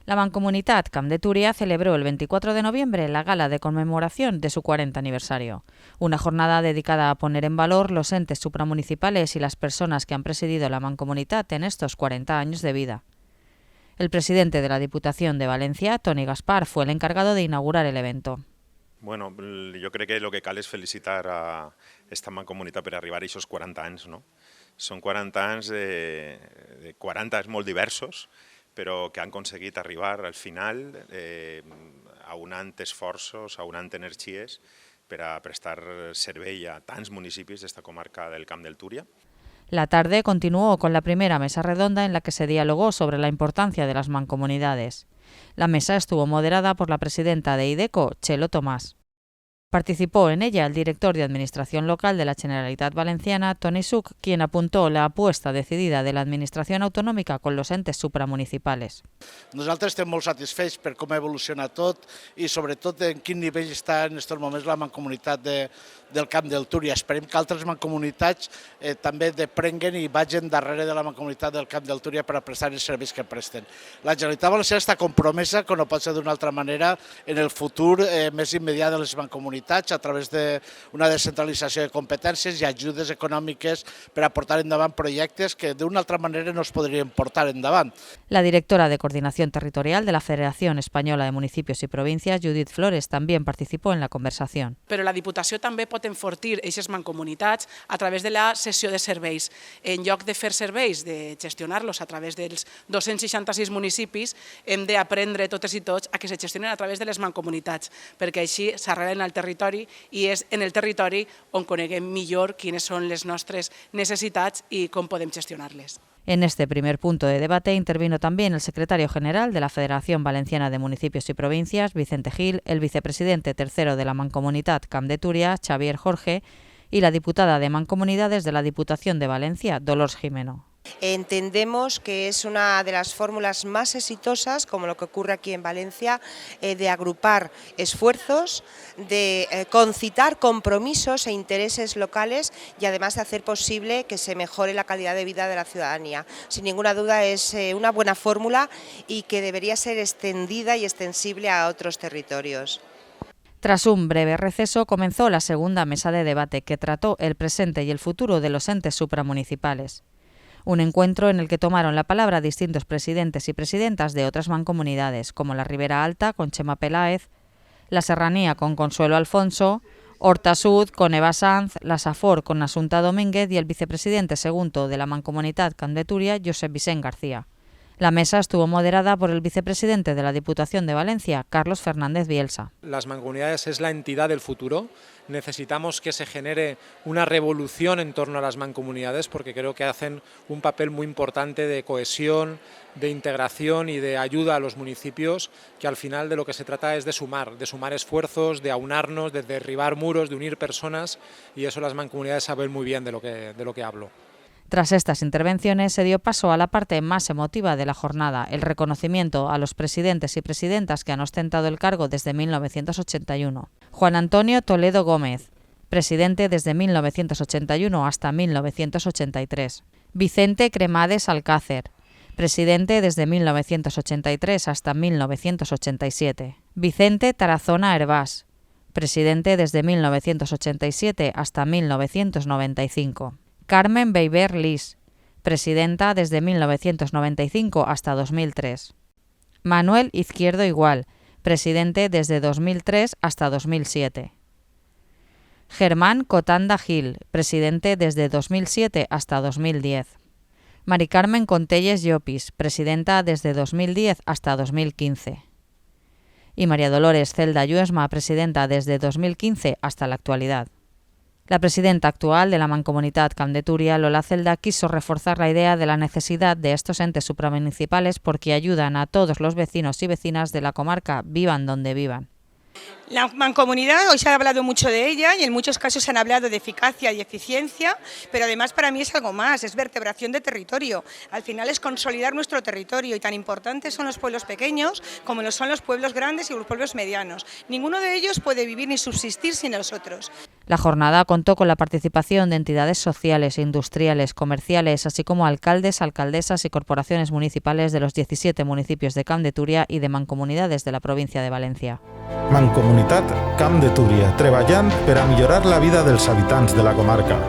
La Mancomunitat Camp de Túria celebró el 24 de noviembre la gala de conmemoración de su 40 aniversario, una jornada dedicada a poner en valor los entes supramunicipales y las personas que han presidido la Mancomunitat en estos 40 años de vida. El presidente de la Diputación de Valencia, Toni Gaspar, fue el encargado de inaugurar el evento. Bueno, jo crec que el que cal és felicitar a esta mancomunitat per arribar a aquests 40 anys, no? Són 40 anys de 40 anys molt diversos, però que han aconseguit arribar al final aunant esforços, aunant energies per a prestar servei a tants municipis d'esta comarca del Camp del Túria. La tarde continuó con la primera mesa redonda en la que se dialogó sobre la importancia de las mancomunidades. La mesa estuvo moderada por la presidenta de IDECO, Txelo Tomàs. Participó en ella el director de Administración Local de la Generalitat Valenciana, Toni Such, quien apuntó la apuesta decidida de la Administración Autonòmica con los entes supramunicipales. Nosaltres estem molt satisfets per com ha evolucionat tot i sobretot en quin nivell està en aquests moments la mancomunitat del Camp del Túria. Esperem que altres mancomunitats també deprenguen i vagin darrere de la mancomunitat del Camp del Túria per a prestar els serveis que presten. La Generalitat Valenciana està compromesa, com no pot ser d'una altra manera, en el futur més immediat de les mancomunitats a través d'una descentralització de competències i ajudes econòmiques per a portar endavant projectes que d'una altra manera no es podrien portar endavant. La directora de Coordinación Territorial de la Federación Española de Municipios y Provincias, Judith Flores, también participó en la conversación. Però la Diputació també pot enfortir aquestes mancomunitats a través de la cessió de serveis. En lloc de fer serveis, de gestionar-los a través dels 266 municipis, hem d'aprendre totes i tots a que se gestionen a través de les mancomunitats, perquè així s'arrelen al territori i és en el territori on coneguem millor quines són les nostres necessitats i com podem gestionar-les. En este primer punto de debate intervino también el secretario general de la Federación Valenciana de Municipios y Provincias, Vicente Gil, el vicepresidente tercero de la Mancomunitat Camp de Túria, Xavier Jorge, y la diputada de Mancomunidades de la Diputación de Valencia, Dolors Jimeno. Entendemos que es una de las fórmulas más exitosas, como lo que ocurre aquí en Valencia, de agrupar esfuerzos, de concitar compromisos e intereses locales y además de hacer posible que se mejore la calidad de vida de la ciudadanía. Sin ninguna duda es una buena fórmula y que debería ser extendida y extensible a otros territorios. Tras un breve receso comenzó la segunda mesa de debate que trató el presente y el futuro de los entes supramunicipales. Un encuentro en el que tomaron la palabra distintos presidentes y presidentas de otras mancomunidades, como la Ribera Alta con Chema Peláez, la Serranía con Consuelo Alfonso, Horta Sud con Eva Sanz, la Safor con Assumpta Domínguez y el vicepresidente segundo de la Mancomunitat Camp de Túria, Josep Vicent García. La mesa estuvo moderada por el vicepresidente de la Diputación de Valencia, Carlos Fernández Bielsa. Las mancomunidades es la entidad del futuro. Necesitamos que se genere una revolución en torno a las mancomunidades porque creo que hacen un papel muy importante de cohesión, de integración y de ayuda a los municipios, que al final de lo que se trata es de sumar esfuerzos, de aunarnos, de derribar muros, de unir personas, y eso las mancomunidades saben muy bien de lo que hablo. Tras estas intervenciones se dio paso a la parte más emotiva de la jornada, el reconocimiento a los presidentes y presidentas que han ostentado el cargo desde 1981. Juan Antonio Toledo Gómez, presidente desde 1981 hasta 1983. Vicente Cremades Alcácer, presidente desde 1983 hasta 1987. Vicente Tarazona Hervás, presidente desde 1987 hasta 1995. Carmen Beiber Lis, presidenta desde 1995 hasta 2003. Manuel Izquierdo Igual, presidente desde 2003 hasta 2007. Germán Cotanda Gil, presidente desde 2007 hasta 2010. Mari Carmen Contelles Llopis, presidenta desde 2010 hasta 2015. Y María Dolores Celda Lluesma, presidenta desde 2015 hasta la actualidad. La presidenta actual de la Mancomunitat Camp de Túria, Lola Celda, quiso reforzar la idea de la necesidad de estos entes supramunicipales porque ayudan a todos los vecinos y vecinas de la comarca, vivan donde vivan. La mancomunidad, hoy se ha hablado mucho de ella y en muchos casos se han hablado de eficacia y eficiencia, pero además para mí es algo más, es vertebración de territorio. Al final es consolidar nuestro territorio y tan importantes son los pueblos pequeños como lo son los pueblos grandes y los pueblos medianos. Ninguno de ellos puede vivir ni subsistir sin nosotros. La jornada contó con la participación de entidades sociales, industriales, comerciales, así como alcaldes, alcaldesas y corporaciones municipales de los 17 municipios de Camp de Túria y de mancomunidades de la provincia de València. Mancomunitat Camp de Túria, treballant per a millorar la vida dels habitants de la comarca.